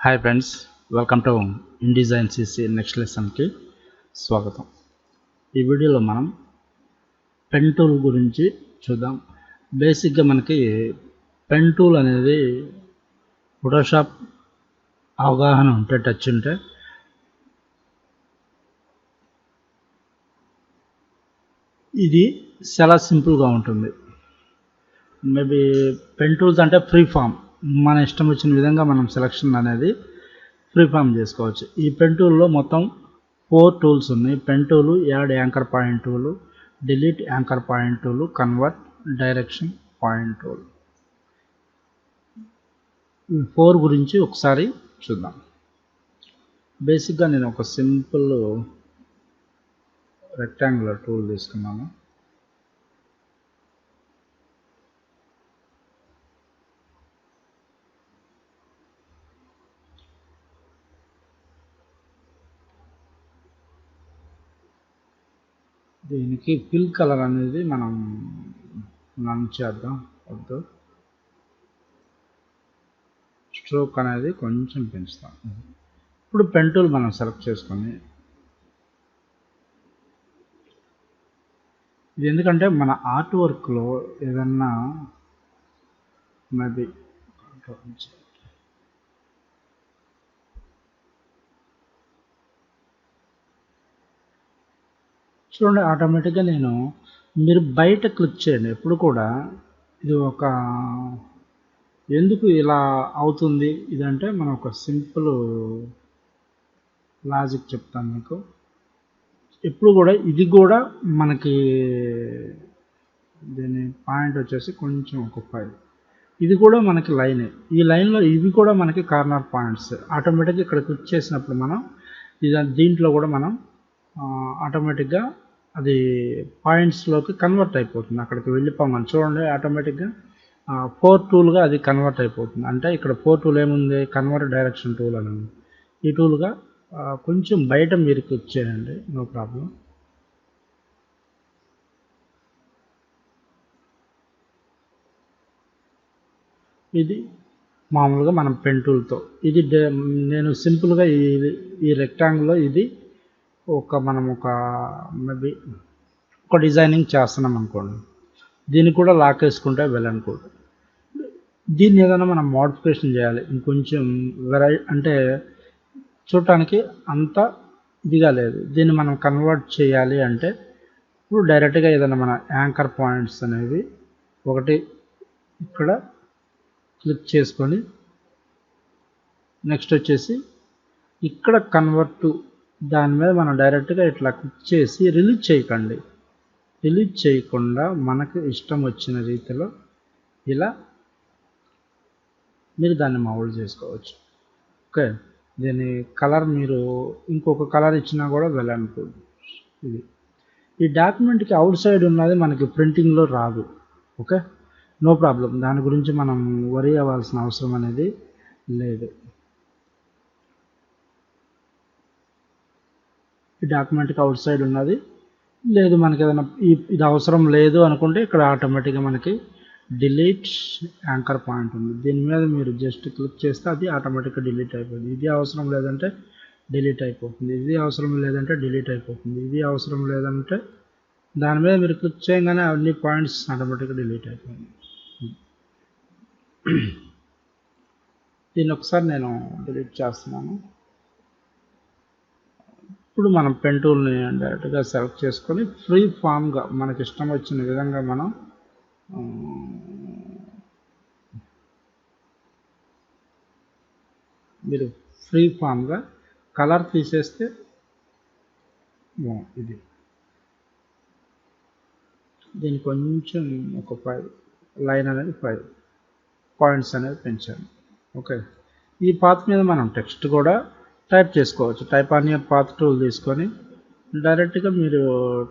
Hi friends, welcome to InDesign CC next లెసన్కి స్వాగతం. ఈ వీడియోలో మనం పెన్ టూల్ గురించి చూద్దాం. బేసిక్గా మనకి పెన్ టూల్ అనేది ఫోటోషాప్ అవగాహన ఉంటే, టచ్ ఉంటే ఇది చాలా సింపుల్గా ఉంటుంది. మేబీ పెన్ టూల్స్ అంటే ఫ్రీ ఫామ్, మన ఇష్టం వచ్చిన విధంగా మనం సెలక్షన్ అనేది ఫ్రీ ఫామ్ చేసుకోవచ్చు. ఈ పెన్ టూల్లో మొత్తం 4 టూల్స్ ఉన్నాయి. Pen tool, add anchor point tool, delete anchor point tool, convert, direction point tool. ఈ 4 గురించి ఒకసారి చూద్దాం. బేసిక్గా నేను ఒక సింపుల్ రెక్టాంగులర్ టూల్ తీసుకున్నాను. దీనికి ఫిల్ కలర్ అనేది మనం నన్ చేద్దాం. వద్దు, స్ట్రోక్ అనేది కొంచెం పెంచుతాం. ఇప్పుడు పెన్ టూల్ మనం సెలెక్ట్ చేసుకొని, ఇది ఎందుకంటే మన ఆర్ట్ వర్క్లో ఏదన్నా మేబీ చూడండి, ఆటోమేటిక్గా మీరు బయట క్లిక్ చేయండి. ఎప్పుడు కూడా ఇది ఒక ఎందుకు ఇలా అవుతుంది ఇదంటే, మనం ఒక సింపుల్ లాజిక్ చెప్తాను మీకు. ఎప్పుడు కూడా ఇది కూడా మనకి దీని పాయింట్ వచ్చేసి కొంచెం ఒక 5, ఇది కూడా మనకి లైనే. ఈ లైన్లో ఇవి కూడా మనకి కార్నర్ పాయింట్స్. ఆటోమేటిక్గా ఇక్కడ క్లిక్ చేసినప్పుడు మనం దీంట్లో కూడా మనం ఆటోమేటిక్గా అది పాయింట్స్లోకి కన్వర్ట్ అయిపోతుంది. అక్కడికి వెళ్ళిపోమని చూడండి, ఆటోమేటిక్గా 4 టూల్గా అది కన్వర్ట్ అయిపోతుంది. అంటే ఇక్కడ 4 టూల్ ఏముంది, కన్వర్ట్ డైరెక్షన్ టూల్ అని ఉంది. ఈ టూల్గా కొంచెం బయట మీరు క్లిక్ చేయండి, నో ప్రాబ్లం. ఇది మామూలుగా మనం పెన్ టూల్తో ఇది నేను సింపుల్గా ఈ రెక్టాంగిల్లో ఇది మనం ఒక మేబీ ఒక డిజైనింగ్ చేస్తున్నాం అనుకోండి, దీన్ని కూడా లాక్ వేసుకుంటే వెళ్ళనుకోండి. దీన్ని ఏదైనా మనం మోడిఫికేషన్ చేయాలి, ఇంకొంచెం అంటే చూడటానికి అంత ఇదిగా లేదు, దీన్ని మనం కన్వర్ట్ చేయాలి అంటే ఇప్పుడు డైరెక్ట్గా ఏదైనా మన యాంకర్ పాయింట్స్ అనేవి ఒకటి ఇక్కడ క్లిక్ చేసుకొని, నెక్స్ట్ వచ్చేసి ఇక్కడ కన్వర్ట్ టు దాని మీద మనం డైరెక్ట్గా ఇట్లా క్లిక్ చేసి రిలీజ్ చేయకండి. రిలీజ్ చేయకుండా మనకు ఇష్టం వచ్చిన రీతిలో ఇలా మీరు దాన్ని మౌల్డ్ చేసుకోవచ్చు. ఓకే, దీని కలర్ మీరు ఇంకొక కలర్ ఇచ్చినా కూడా వెళ్ళనుకోండి. ఇది ఈ డాక్యుమెంట్కి అవుట్ సైడ్ ఉన్నది మనకి ప్రింటింగ్లో రాదు. ఓకే, నో ప్రాబ్లం, దాని గురించి మనం వరీ అవ్వాల్సిన అవసరం అనేది లేదు. ఈ డాక్యుమెంట్కి అవుట్ సైడ్ ఉన్నది లేదు, మనకి ఏదైనా ఇది అవసరం లేదు అనుకుంటే ఇక్కడ ఆటోమేటిక్గా మనకి డిలీట్ యాంకర్ పాయింట్ ఉంది. దీని మీద మీరు జస్ట్ క్లిక్ చేస్తే అది ఆటోమేటిక్గా డిలీట్ అయిపోతుంది. ఇది అవసరం లేదంటే డిలీట్ అయిపోతుంది, ఇది అవసరం లేదంటే డిలీట్ అయిపోతుంది, ఇది అవసరం లేదంటే దాని మీద మీరు క్లిక్ చేయగానే అన్ని పాయింట్స్ ఆటోమేటిక్గా డిలీట్ అయిపోయింది. దీన్ని ఒకసారి నేను డిలీట్ చేస్తున్నాను. ఇప్పుడు మనం పెన్ టూల్ని డైరెక్ట్గా సెలెక్ట్ చేసుకొని ఫ్రీ ఫామ్గా మనకి ఇష్టం వచ్చిన విధంగా మనం మీరు ఫ్రీ ఫామ్గా కలర్ తీసేస్తే ఇది దీని కొంచెం ఒక 5 లైన్ అనేది 5 పాయింట్స్ అనేది పెంచాను. ఓకే, ఈ పాత్ మీద మనం టెక్స్ట్ కూడా టైప్ చేసుకోవచ్చు. Type on your path tool తీసుకొని డైరెక్ట్గా మీరు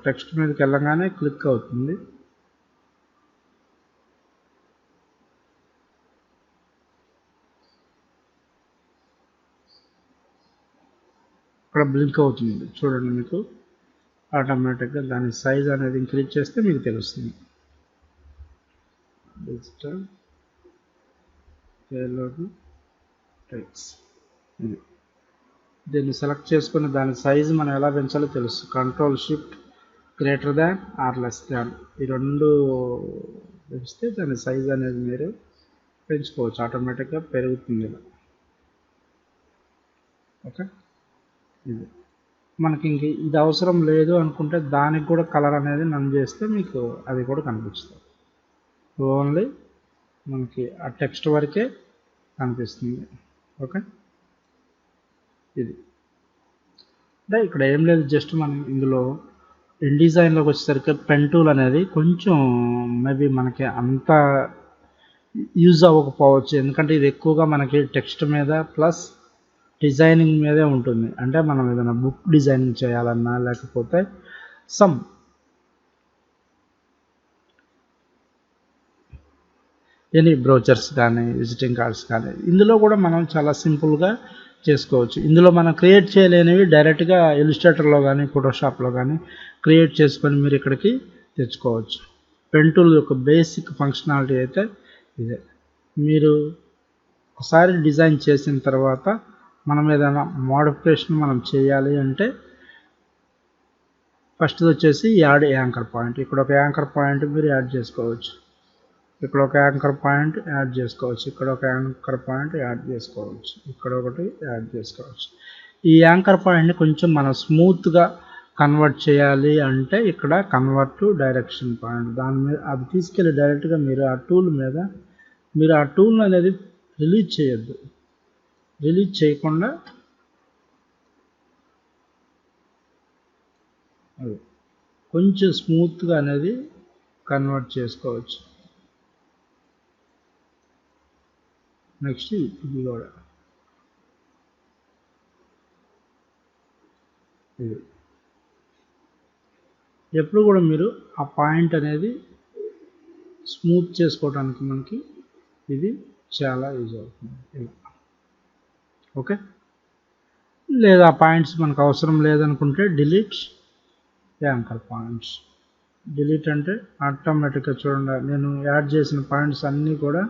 టెక్స్ట్ మీదకి వెళ్ళగానే క్లిక్ అవుతుంది. ఇక్కడ బ్లింక్ అవుతుంది చూడండి, మీకు ఆటోమేటిక్గా దాని సైజ్ అనేది ఇంక్రీజ్ చేస్తే మీకు తెలుస్తుంది. డిజిటల్ టెక్స్ట్ ఇది దీన్ని సెలెక్ట్ చేసుకుని దాని సైజు మనం ఎలా పెంచాలో తెలుసు. Control shift greater than or less than ఈ రెండు పెంచితే దాని సైజ్ అనేది మీరు పెంచుకోవచ్చు, ఆటోమేటిక్గా పెరుగుతుంది ఇలా. ఓకే, ఇది మనకి ఇంక ఇది అవసరం లేదు అనుకుంటే దానికి కూడా కలర్ అనేది నన్ను చేస్తే మీకు అది కూడా కనిపిస్తుంది. ఓన్లీ మనకి ఆ టెక్స్ట్ వరకే కనిపిస్తుంది. ఓకే, ఇది అంటే ఇక్కడ ఏం లేదు, జస్ట్ మనం ఇందులో InDesignలోకి వచ్చేసరికి పెన్ టూల్ అనేది కొంచెం మేబీ మనకి అంత యూజ్ అవ్వకపోవచ్చు, ఎందుకంటే ఇది ఎక్కువగా మనకి టెక్స్ట్ మీద ప్లస్ డిజైనింగ్ మీదే ఉంటుంది. అంటే మనం ఏదైనా బుక్ డిజైనింగ్ చేయాలన్నా లేకపోతే సమ్ ఎనీ బ్రోచర్స్ కానీ విజిటింగ్ కార్డ్స్ కానీ ఇందులో కూడా మనం చాలా సింపుల్గా చేసుకోవచ్చు. ఇందులో మనం క్రియేట్ చేయలేనివి డైరెక్ట్గా ఇల్లుస్ట్రేటర్లో కానీ ఫోటోషాప్లో కానీ క్రియేట్ చేసుకొని మీరు ఇక్కడికి తెచ్చుకోవచ్చు. పెన్ టూల్ యొక్క బేసిక్ ఫంక్షనాలిటీ అయితే ఇదే. మీరు ఒకసారి డిజైన్ చేసిన తర్వాత మనం ఏదైనా మోడిఫికేషన్ మనం చేయాలి అంటే ఫస్ట్ వచ్చేసి యాడ్ యాంకర్ పాయింట్. ఇక్కడ ఒక యాంకర్ పాయింట్ మీరు యాడ్ చేసుకోవచ్చు, ఇక్కడ ఒక యాంకర్ పాయింట్ యాడ్ చేసుకోవచ్చు, ఇక్కడ ఒక యాంకర్ పాయింట్ యాడ్ చేసుకోవచ్చు, ఇక్కడ ఒకటి యాడ్ చేసుకోవచ్చు. ఈ యాంకర్ పాయింట్ని కొంచెం మనం స్మూత్గా కన్వర్ట్ చేయాలి అంటే ఇక్కడ కన్వర్ట్ టు డైరెక్షన్ పాయింట్, దాని మీద అది తీసుకెళ్ళి డైరెక్ట్గా మీరు ఆ టూల్ మీద మీరు ఆ టూల్ అనేది రిలీజ్ చేయొద్దు. రిలీజ్ చేయకుండా అది కొంచెం స్మూత్గా అనేది కన్వర్ట్ చేసుకోవచ్చు. నెక్స్ట్ ఇది కూడా ఇది ఎప్పుడు కూడా మీరు ఆ పాయింట్ అనేది స్మూత్ చేసుకోవడానికి మనకి ఇది చాలా యూజ్ అవుతుంది ఇలా. ఓకే, లేదా ఆ పాయింట్స్ మనకు అవసరం లేదనుకుంటే డిలీట్ యాంకర్ పాయింట్స్. డిలీట్ అంటే ఆటోమేటిక్గా చూడండి నేను యాడ్ చేసిన పాయింట్స్ అన్నీ కూడా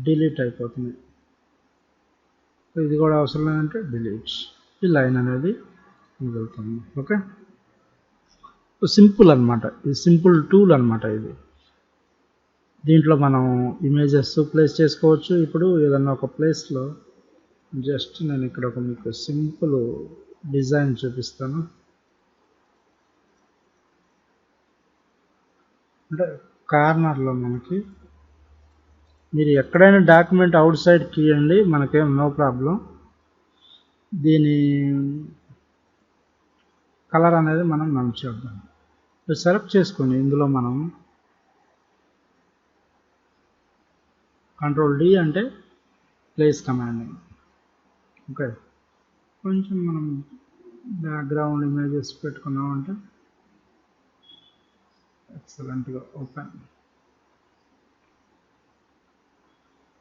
డిలీట్ అయిపోతున్నాయి. ఇది కూడా అవసరం లేదంటే డిలీట్, ఈ లైన్ అనేది మిగులుతుంది. ఓకే, సింపుల్ అనమాట, ఇది సింపుల్ టూల్ అనమాట. ఇది దీంట్లో మనం ఇమేజెస్ ప్లేస్ చేసుకోవచ్చు. ఇప్పుడు ఏదన్నా ఒక ప్లేస్లో జస్ట్ నేను ఇక్కడ ఒక మీకు సింపుల్ డిజైన్ చూపిస్తాను. అంటే కార్నర్లో మనకి మీరు ఎక్కడైనా డాక్యుమెంట్ అవుట్ సైడ్ తీయండి, మనకేం నో ప్రాబ్లం. దీని కలర్ అనేది మనం నమ్ చేద్దాం. సెలెక్ట్ చేసుకొని ఇందులో మనం కంట్రోల్ D అంటే ప్లేస్ కమాండ్. ఓకే, కొంచెం మనం బ్యాక్గ్రౌండ్ ఇమేజెస్ పెట్టుకున్నామంటే ఎక్సలెంట్గా ఓపెన్.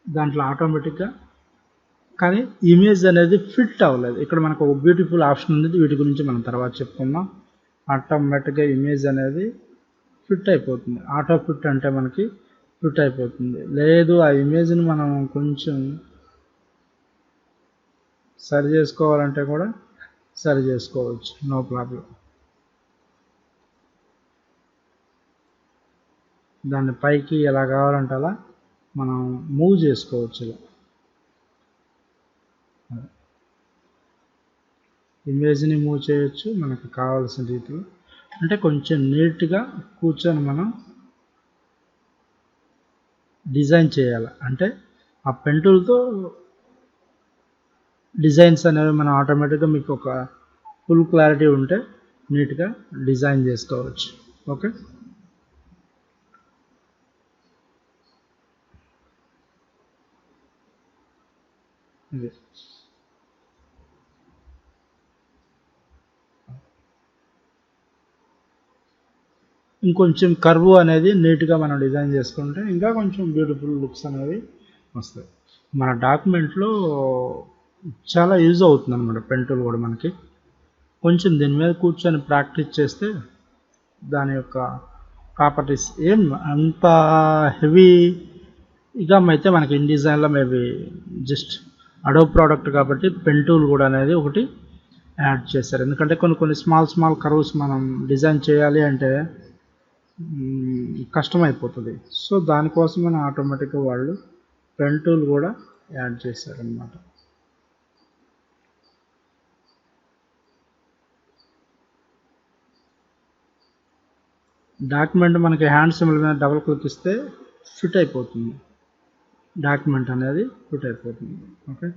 దాంట్లో ఆటోమేటిక్గా కానీ ఇమేజ్ అనేది ఫిట్ అవ్వలేదు. ఇక్కడ మనకు ఒక బ్యూటిఫుల్ ఆప్షన్ ఉంది, వీటి గురించి మనం తర్వాత చెప్పుకుందాం. ఆటోమేటిక్గా ఇమేజ్ అనేది ఫిట్ అయిపోతుంది. ఆటో ఫిట్ అంటే మనకి ఫిట్ అయిపోతుంది. లేదు ఆ ఇమేజ్ని మనం కొంచెం సరి చేసుకోవాలంటే కూడా సరి చేసుకోవచ్చు, నో ప్రాబ్లం. దాన్ని పైకి ఎలా కావాలంటే అలా మనం మూవ్ చేసుకోవచ్చు. ఇలా ఇమేజ్ని మూవ్ చేయొచ్చు మనకు కావాల్సిన రీతిలో. అంటే కొంచెం నీట్గా కూర్చొని మనం డిజైన్ చేయాలి. అంటే ఆ పెన్ టూల్తో డిజైన్స్ అనేవి మనం ఆటోమేటిక్గా మీకు ఒక ఫుల్ క్లారిటీ ఉంటే నీట్గా డిజైన్ చేసుకోవచ్చు. ఓకే, ఇది ఇంకొంచెం కర్వ్ అనేది నీట్గా మనం డిజైన్ చేసుకుంటే ఇంకా కొంచెం బ్యూటిఫుల్ లుక్స్ అనేవి వస్తాయి. మన డాక్యుమెంట్లో చాలా యూజ్ అవుతుంది అనమాట పెన్ టూల్ కూడా. మనకి కొంచెం దీని మీద కూర్చొని ప్రాక్టీస్ చేస్తే దాని యొక్క ప్రాపర్టీస్ ఏం అంత హెవీగా అయితే మనకి InDesignలో మేబీ జస్ట్ అడోబ్ ప్రోడక్ట్ కాబట్టి పెన్ టూల్ కూడా అనేది ఒకటి యాడ్ చేశారు. ఎందుకంటే కొన్ని స్మాల్ కర్వ్స్ మనం డిజైన్ చేయాలి అంటే కష్టమైపోతుంది. సో దానికోసమని ఆటోమేటిక్గా వాళ్ళు పెన్ టూల్ కూడా యాడ్ చేశారనమాట. డాక్యుమెంట్ మనకి హ్యాండ్ సింబల్ మీద డబుల్ క్లిక్ ఇస్తే ఫిట్ అయిపోతుంది, డాక్యుమెంట్ అనేది ఫిట్ అయిపోతుంది. ఓకే,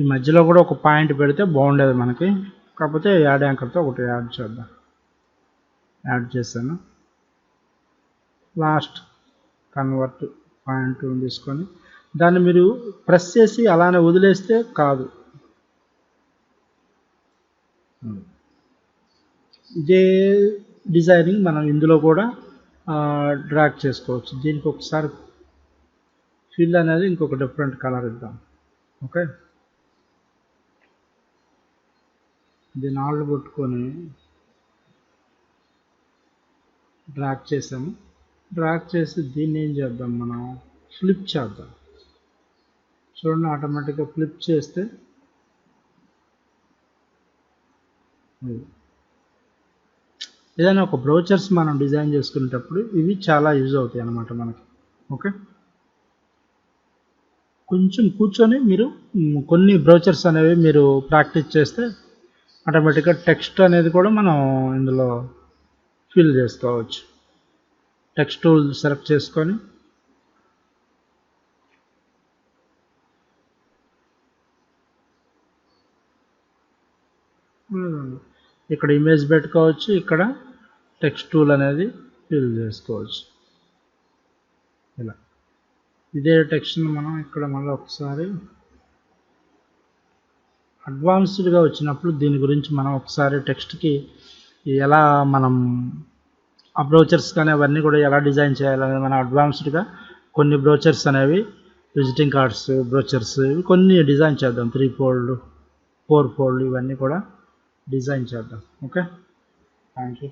ఈ మధ్యలో కూడా ఒక పాయింట్ పెడితే బాగుండేది మనకి, కాకపోతే యాడ్ యాంకర్తో ఒకటి యాడ్ చేద్దాం. యాడ్ చేశాను. లాస్ట్ కన్వర్ట్ పాయింట్ తీసుకొని దాన్ని మీరు ప్రెస్ చేసి అలానే వదిలేస్తే కాదు. ఇదే డిజైనింగ్ మనం ఇందులో కూడా డ్రాగ్ చేసుకోవచ్చు. దీనికి ఒకసారి ఫిల్ అనేది ఇంకొక డిఫరెంట్ కలర్ ఇద్దాం. ఓకే, దీన్ని ఆల్డ్ పెట్టుకొని డ్రాగ్ చేసాము. డ్రాగ్ చేసి దీన్ని ఏం చేద్దాం, మనం ఫ్లిప్ చేద్దాం. చూడండి, ఆటోమేటిక్గా ఫ్లిప్ చేస్తే ఏదైనా ఒక బ్రౌచర్స్ మనం డిజైన్ చేసుకునేటప్పుడు ఇవి చాలా యూజ్ అవుతాయి అన్నమాట మనకి. ఓకే, కొంచెం కూర్చొని మీరు కొన్ని బ్రౌచర్స్ అనేవి మీరు ప్రాక్టీస్ చేస్తే ఆటోమేటిక్గా టెక్స్ట్ అనేది కూడా మనం ఇందులో ఫిల్ చేసుకోవచ్చు. టెక్స్ట్ టూల్ సెలెక్ట్ చేసుకొని ఇక్కడ ఇమేజ్ పెట్టుకోవచ్చు, ఇక్కడ టెక్స్ట్ టూల్ అనేది ఫిల్ చేసుకోవచ్చు. ఇలా ఇదే టెక్స్ట్ని మనం ఇక్కడ మళ్ళీ ఒకసారి అడ్వాన్స్డ్గా వచ్చినప్పుడు దీని గురించి మనం ఒకసారి టెక్స్ట్కి ఎలా మనం ఆ బ్రౌచర్స్ కానీ అవన్నీ కూడా ఎలా డిజైన్ చేయాలనేది మనం అడ్వాన్స్డ్గా కొన్ని బ్రౌచర్స్ అనేవి, విజిటింగ్ కార్డ్స్ బ్రౌచర్స్ ఇవి కొన్ని డిజైన్ చేద్దాం. 3 ఫోల్డ్ 4 ఫోల్డ్ ఇవన్నీ కూడా డిజైన్ చేద్దాం. Okay, thank you.